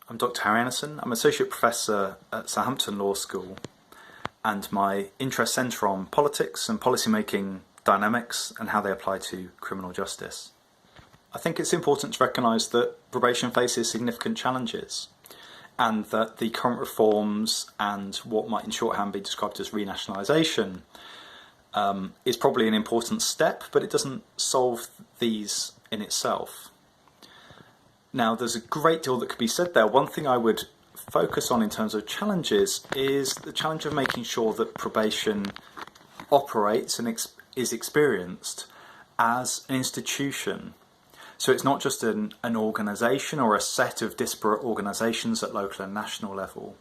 I'm Dr. Harry Annison. I'm Associate Professor at Southampton Law School, and my interests centre on politics and policymaking dynamics and how they apply to criminal justice. I think it's important to recognise that probation faces significant challenges, and that the current reforms and what might in shorthand be described as renationalisation is probably an important step, but it doesn't solve these in itself. Now, there's a great deal that could be said there. One thing I would focus on in terms of challenges is the challenge of making sure that probation operates and is experienced as an institution. So it's not just an organisation or a set of disparate organisations at local and national level,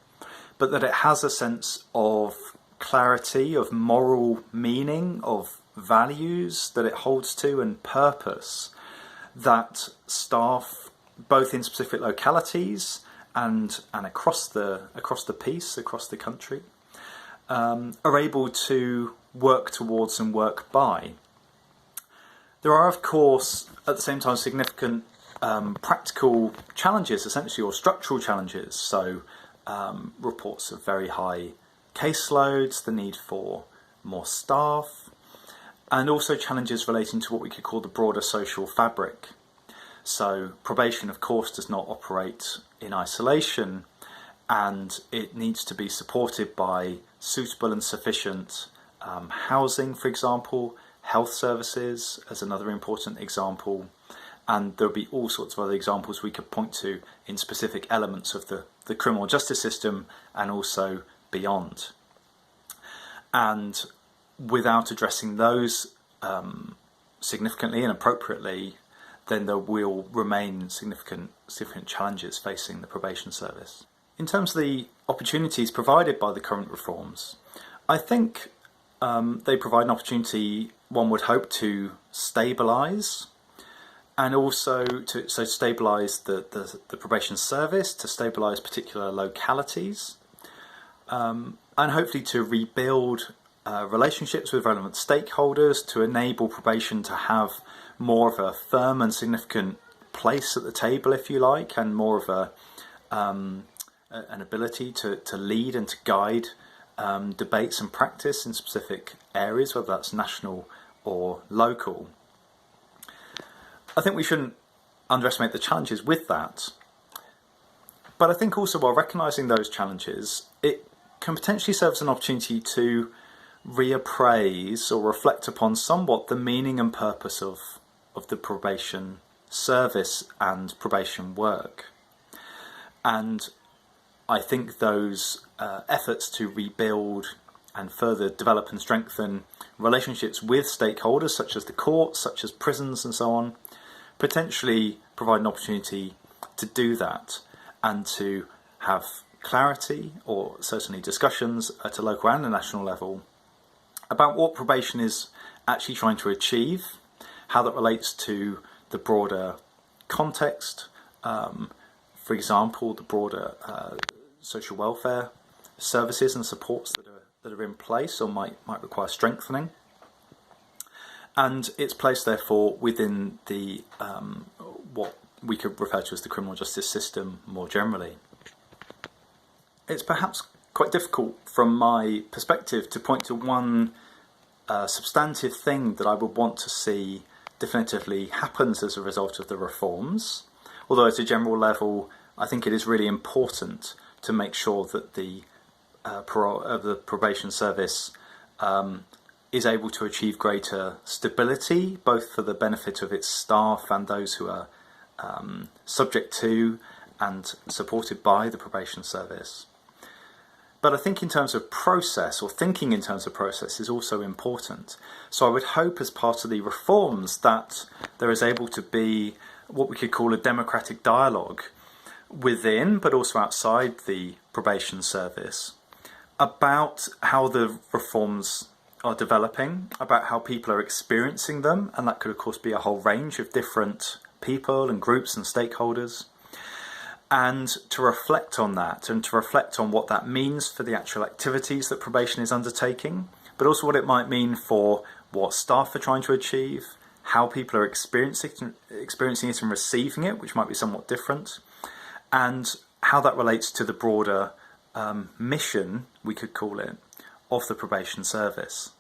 but that it has a sense of clarity, of moral meaning, of values that it holds to and purpose, that staff, both in specific localities and across the piece, across the country, are able to work towards and work by. There are, of course, at the same time, significant practical challenges, essentially, or structural challenges. So reports of very high caseloads, the need for more staff, and also challenges relating to what we could call the broader social fabric. So probation, of course, does not operate in isolation, and it needs to be supported by suitable and sufficient housing, for example, health services as another important example, and there'll be all sorts of other examples we could point to in specific elements of the criminal justice system and also beyond. And without addressing those significantly and appropriately, then there will remain significant challenges facing the probation service. In terms of the opportunities provided by the current reforms, I think they provide an opportunity, one would hope, to stabilise, and also to stabilise the probation service, to stabilise particular localities, and hopefully to rebuild relationships with relevant stakeholders, to enable probation to have more of a firm and significant place at the table, if you like, and more of an ability to lead and to guide debates and practice in specific areas, whether that's national or local. I think we shouldn't underestimate the challenges with that, but I think also, while recognising those challenges, it can potentially serve as an opportunity to reappraise or reflect upon somewhat the meaning and purpose of the probation service and probation work. And I think those efforts to rebuild and further develop and strengthen relationships with stakeholders such as the courts, such as prisons and so on, potentially provide an opportunity to do that and to have clarity, or certainly discussions at a local and a national level, about what probation is actually trying to achieve, how that relates to the broader context, for example, the broader social welfare services and supports that are in place or might require strengthening, and its place, therefore, within the what we could refer to as the criminal justice system more generally. It's perhaps quite difficult from my perspective to point to one substantive thing that I would want to see definitively happens as a result of the reforms, although at a general level I think it is really important to make sure that the probation service is able to achieve greater stability, both for the benefit of its staff and those who are subject to and supported by the probation service. But I think in terms of process, or thinking in terms of process, is also important. So I would hope, as part of the reforms, that there is able to be what we could call a democratic dialogue within, but also outside the probation service, about how the reforms are developing, about how people are experiencing them, and that could of course be a whole range of different people and groups and stakeholders, and to reflect on that, and to reflect on what that means for the actual activities that probation is undertaking, but also what it might mean for what staff are trying to achieve, how people are experiencing it and receiving it, which might be somewhat different, and how that relates to the broader mission, we could call it, of the probation service.